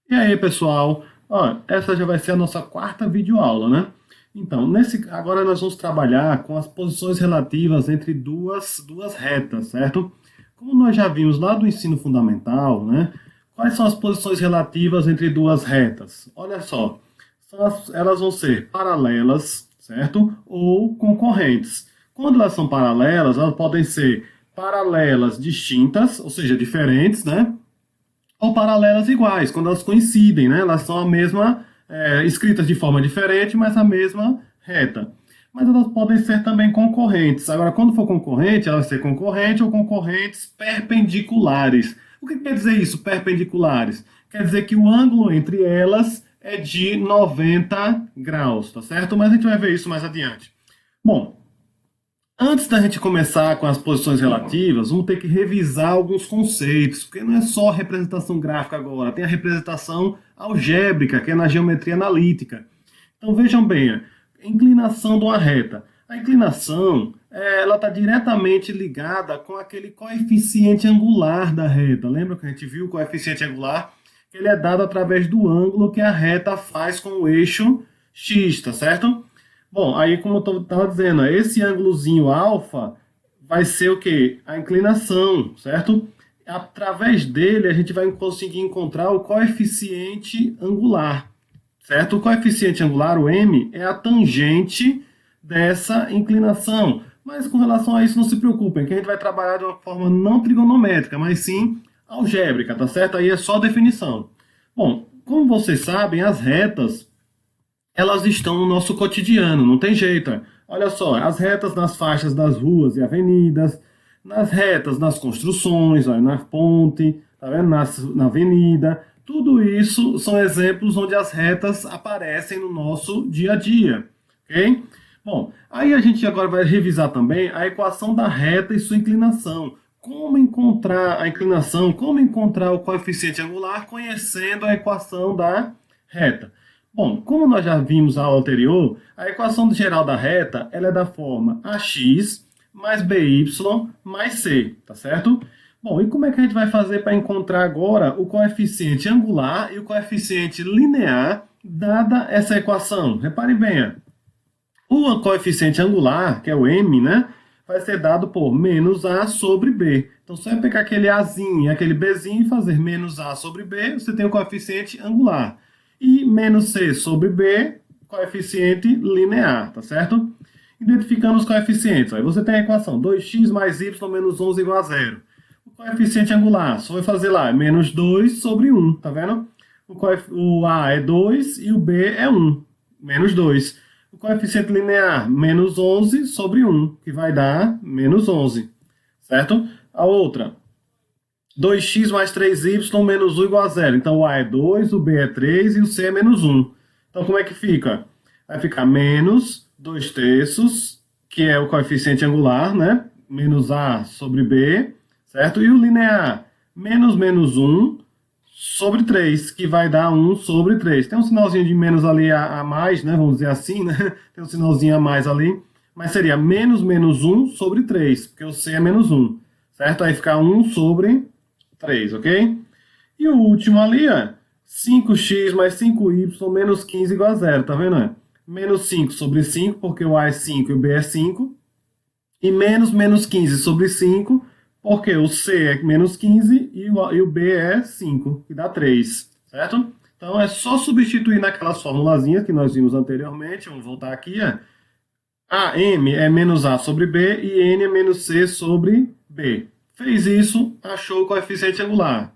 E aí, pessoal? Ó, essa já vai ser a nossa quarta videoaula, né? Então, agora nós vamos trabalhar com as posições relativas entre duas retas, certo? Como nós já vimos lá do ensino fundamental, né? Quais são as posições relativas entre duas retas? Olha só, elas vão ser paralelas, certo? Ou concorrentes. Quando elas são paralelas, elas podem ser paralelas distintas, ou seja, diferentes, né? Ou paralelas iguais, quando elas coincidem, né? Elas são a mesma, escritas de forma diferente, mas a mesma reta. Mas elas podem ser também concorrentes. Agora, quando for concorrente, ela vai ser concorrente ou concorrentes perpendiculares. O que quer dizer isso, perpendiculares? Quer dizer que o ângulo entre elas é de 90 graus, tá certo? Mas a gente vai ver isso mais adiante. Bom, antes da gente começar com as posições relativas, vamos ter que revisar alguns conceitos, porque não é só representação gráfica agora, tem a representação algébrica, que é na geometria analítica. Então vejam bem, a inclinação de uma reta. A inclinação, ela está diretamente ligada com aquele coeficiente angular da reta. Lembra que a gente viu o coeficiente angular? Ele é dado através do ângulo que a reta faz com o eixo x, tá certo? Bom, aí como eu estava dizendo, esse ângulozinho alfa vai ser o quê? A inclinação, certo? Através dele a gente vai conseguir encontrar o coeficiente angular, certo? O coeficiente angular, o m, é a tangente dessa inclinação. Mas com relação a isso, não se preocupem, que a gente vai trabalhar de uma forma não trigonométrica, mas sim algébrica, tá certo? Aí é só definição. Bom, como vocês sabem, as retas elas estão no nosso cotidiano, não tem jeito. Olha só, as retas nas faixas das ruas e avenidas, nas retas nas construções, olha, na ponte, tá vendo? Na avenida, tudo isso são exemplos onde as retas aparecem no nosso dia a dia, ok? Bom, aí a gente agora vai revisar também a equação da reta e sua inclinação. Como encontrar a inclinação, como encontrar o coeficiente angular conhecendo a equação da reta. Bom, como nós já vimos na aula anterior, a equação geral da reta ela é da forma ax mais by mais c, tá certo? Bom, e como é que a gente vai fazer para encontrar agora o coeficiente angular e o coeficiente linear, dada essa equação? Reparem bem, o coeficiente angular, que é o m, né, vai ser dado por menos a sobre b. Então, se você pegar aquele azinho e aquele bzinho e fazer menos a sobre b, você tem o coeficiente angular. E menos c sobre b, coeficiente linear, tá certo? Identificando os coeficientes. Aí você tem a equação 2x mais y menos 11 igual a zero. O coeficiente angular, só vai fazer lá, menos 2 sobre 1, tá vendo? O a é 2 e o b é 1, menos 2. O coeficiente linear, menos 11 sobre 1, que vai dar menos 11, certo? A outra, 2x mais 3y menos 1 igual a zero. Então o a é 2, o b é 3 e o c é menos 1. Então como é que fica? Vai ficar menos 2 terços, que é o coeficiente angular, né? Menos a sobre b, certo? E o linear, menos 1 sobre 3, que vai dar 1 sobre 3. Tem um sinalzinho de menos ali a mais, né? Vamos dizer assim, né? Tem um sinalzinho a mais ali. Mas seria menos 1 sobre 3, porque o c é menos 1, certo? Aí fica 1 sobre 3, ok? E o último ali, ó, 5x mais 5y menos 15 igual a zero, tá vendo? Menos 5 sobre 5, porque o a é 5 e o b é 5. E menos 15 sobre 5, porque o c é menos 15 e o b é 5, que dá 3, certo? Então é só substituir naquelas formulazinhas que nós vimos anteriormente. Vamos voltar aqui, ó. A m é menos a sobre b e n é menos c sobre b. Fez isso, achou o coeficiente angular,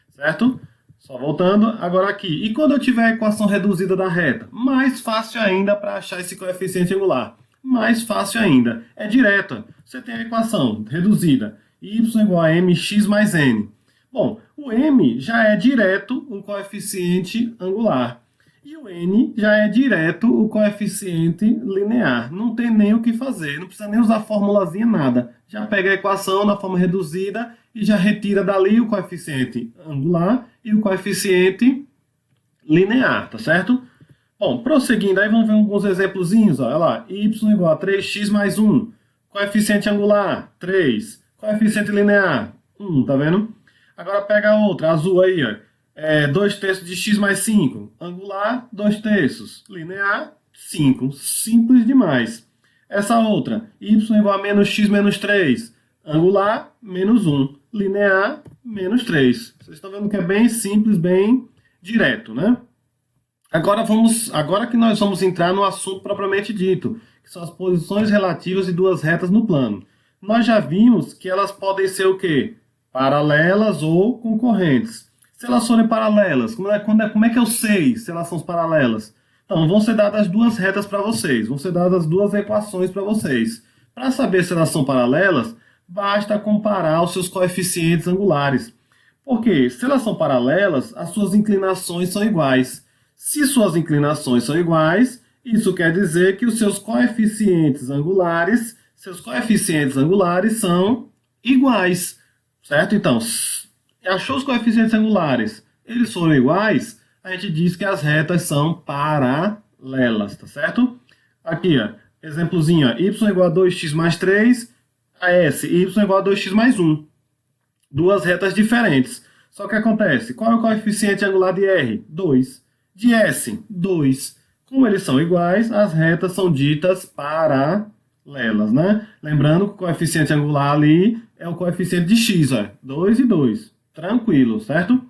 certo? Só voltando, agora aqui. E quando eu tiver a equação reduzida da reta? Mais fácil ainda para achar esse coeficiente angular. Mais fácil ainda. É direto. Você tem a equação reduzida. Y igual a mx mais n. Bom, o m já é direto um coeficiente angular. E o n já é direto o coeficiente linear. Não tem nem o que fazer. Não precisa nem usar formulazinha, nada. Já pega a equação na forma reduzida e já retira dali o coeficiente angular e o coeficiente linear, tá certo? Bom, prosseguindo aí, vamos ver alguns exemplozinhos. Olha lá, y igual a 3x mais 1. Coeficiente angular, 3. Coeficiente linear, 1, tá vendo? Agora pega a outra, azul aí, ó. 2 terços de x mais 5. Angular, 2 terços. Linear, 5. Simples demais. Essa outra, y igual a menos x menos 3. Angular, menos 1. Linear, menos 3. Vocês estão vendo que é bem simples, bem direto, né? Agora que nós vamos entrar no assunto propriamente dito, que são as posições relativas de duas retas no plano. Nós já vimos que elas podem ser o quê? Paralelas ou concorrentes. Se elas forem paralelas, como é que eu sei se elas são paralelas? Então, vão ser dadas duas retas para vocês, vão ser dadas duas equações para vocês. Para saber se elas são paralelas, basta comparar os seus coeficientes angulares. Porque se elas são paralelas, as suas inclinações são iguais. Se suas inclinações são iguais, isso quer dizer que os seus coeficientes angulares são iguais, certo? Então, achou os coeficientes angulares, eles foram iguais, a gente diz que as retas são paralelas, tá certo? Aqui, ó, exemplozinho, ó, y igual a 2x mais 3, a S, y igual a 2x mais 1. Duas retas diferentes. Só que acontece, qual é o coeficiente angular de R? 2. De S, 2. Como eles são iguais, as retas são ditas paralelas, né? Lembrando que o coeficiente angular ali é o coeficiente de x, ó, 2 e 2. Tranquilo, certo?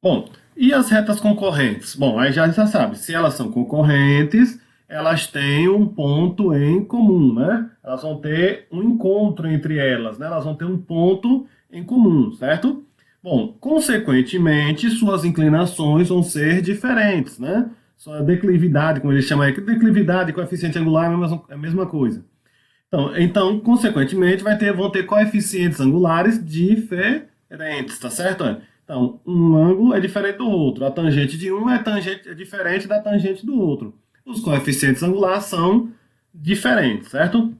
Bom, e as retas concorrentes? Bom, aí já sabe, se elas são concorrentes, elas têm um ponto em comum, né? Elas vão ter um encontro entre elas, né? Elas vão ter um ponto em comum, certo? Bom, consequentemente, suas inclinações vão ser diferentes, né? Sua declividade, como eles chamam aí, declividade e coeficiente angular é a mesma coisa. Então, consequentemente, vão ter coeficientes angulares diferentes, tá certo? Então, um ângulo é diferente do outro. A tangente de um é diferente da tangente do outro. Os coeficientes angulares são diferentes, certo?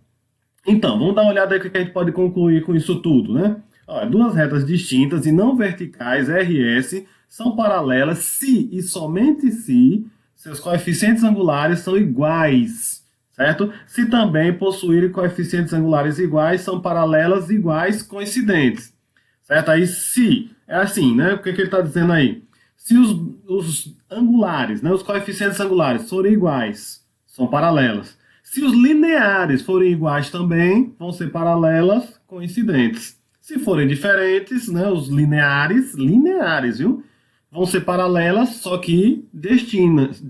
Então, vamos dar uma olhada aí o que a gente pode concluir com isso tudo, né? Olha, duas retas distintas e não verticais, RS, são paralelas se e somente se seus coeficientes angulares são iguais, certo? Se também possuírem coeficientes angulares iguais, são paralelas iguais coincidentes, certo? Aí se, é assim, né? O que ele está dizendo aí? Se os angulares, né, os coeficientes angulares forem iguais, são paralelas. Se os lineares forem iguais também, vão ser paralelas coincidentes. Se forem diferentes, né, os lineares, viu? Vão ser paralelas, só que distintas,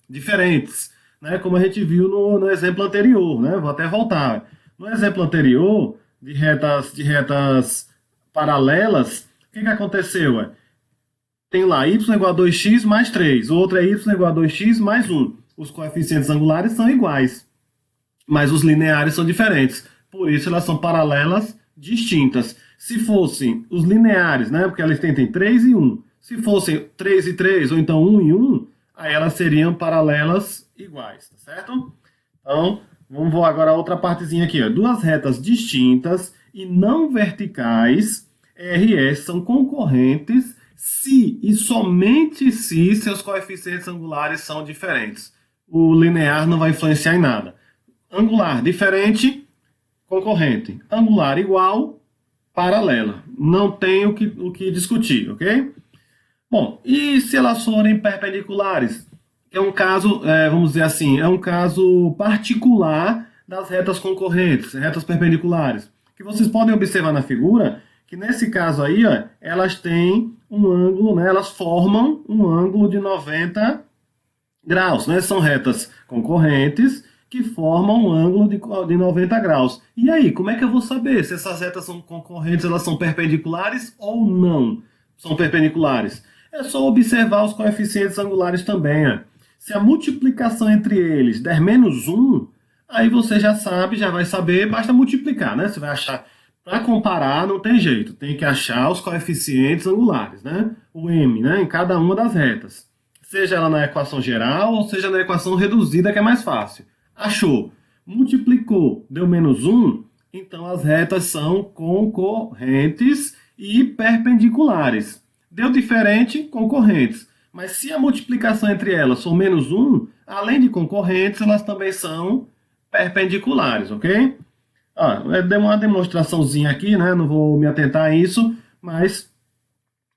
diferentes, né? Como a gente viu no exemplo anterior, né? Vou até voltar. No exemplo anterior, de retas paralelas, o que aconteceu? Tem lá y igual a 2x mais 3, o outro é y igual a 2x mais 1. Os coeficientes angulares são iguais, mas os lineares são diferentes. Por isso, elas são paralelas distintas. Se fossem os lineares, né, porque elas têm 3 e 1, se fossem 3 e 3, ou então 1 e 1, aí elas seriam paralelas iguais, tá certo? Então, vamos ver agora a outra partezinha aqui. Ó. Duas retas distintas e não verticais, RS, são concorrentes se e somente se seus coeficientes angulares são diferentes. O linear não vai influenciar em nada. Angular diferente, concorrente. Angular igual, paralela. Não tem o que discutir, ok? Bom, e se elas forem perpendiculares? É um caso, vamos dizer assim, é um caso particular das retas concorrentes, retas perpendiculares. Que vocês podem observar na figura que nesse caso aí, ó, elas têm um ângulo, né, elas formam um ângulo de 90 graus, né? São retas concorrentes que formam um ângulo de 90 graus. E aí, como é que eu vou saber se essas retas são concorrentes, elas são perpendiculares ou não são perpendiculares? É só observar os coeficientes angulares também. Ó. Se a multiplicação entre eles der menos 1, aí você já sabe, já vai saber, basta multiplicar, né? Você vai achar, para comparar não tem jeito, tem que achar os coeficientes angulares, né? O M, né? Em cada uma das retas. Seja ela na equação geral ou seja na equação reduzida, que é mais fácil. Achou, multiplicou, deu menos 1, então as retas são concorrentes e perpendiculares. Deu diferente, concorrentes. Mas se a multiplicação entre elas for menos 1, além de concorrentes, elas também são perpendiculares, ok? Deu uma demonstraçãozinha aqui, né? Não vou me atentar a isso, Mas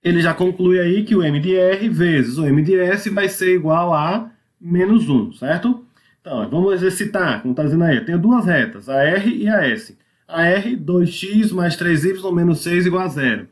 ele já conclui aí que o M de R vezes o M de S vai ser igual a menos 1, certo? Então, vamos exercitar, como está dizendo aí. Eu tenho duas retas, a R e a S. A R, 2x mais 3y menos 6 igual a zero.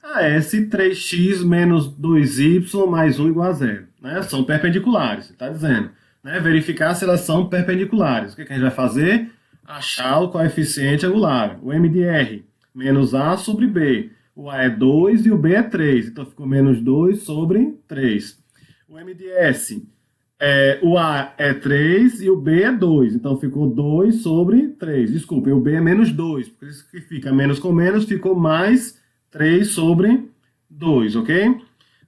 A S, 3x menos 2y mais 1 igual a zero. Né? São perpendiculares, está dizendo. Né? Verificar se elas são perpendiculares. O que a gente vai fazer? Achar o coeficiente angular. O M de R, menos A sobre B. O A é 2 e o B é 3. Então ficou menos 2 sobre 3. O M de S, o A é 3 e o B é 2. Então ficou 2 sobre 3. Desculpa, e o B é menos 2. Por isso que fica menos com menos, ficou mais 3 sobre 2, ok?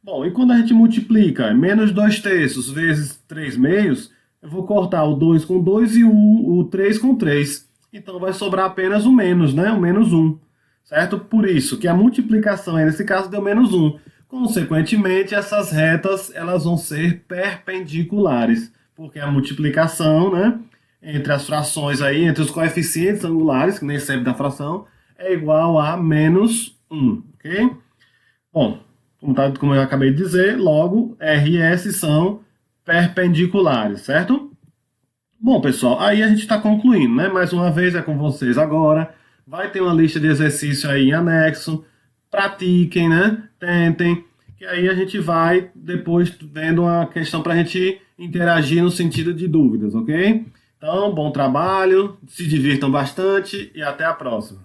Bom, e quando a gente multiplica menos 2 terços vezes 3 meios, eu vou cortar o 2 com 2 e o 3 com 3. Então vai sobrar apenas o menos, né? O menos 1. Certo? Por isso que a multiplicação aí, nesse caso, deu menos 1. Consequentemente, essas retas elas vão ser perpendiculares, porque a multiplicação, né, entre as frações aí, entre os coeficientes angulares, que nem sempre dá fração, é igual a menos 1, ok? Bom, como eu acabei de dizer, logo R e S são perpendiculares, certo? Bom, pessoal, aí a gente está concluindo, né? Mais uma vez é com vocês agora. Vai ter uma lista de exercício aí em anexo. Pratiquem, né? Tentem. Que aí a gente vai depois vendo uma questão para a gente interagir no sentido de dúvidas, ok? Então, bom trabalho, se divirtam bastante e até a próxima.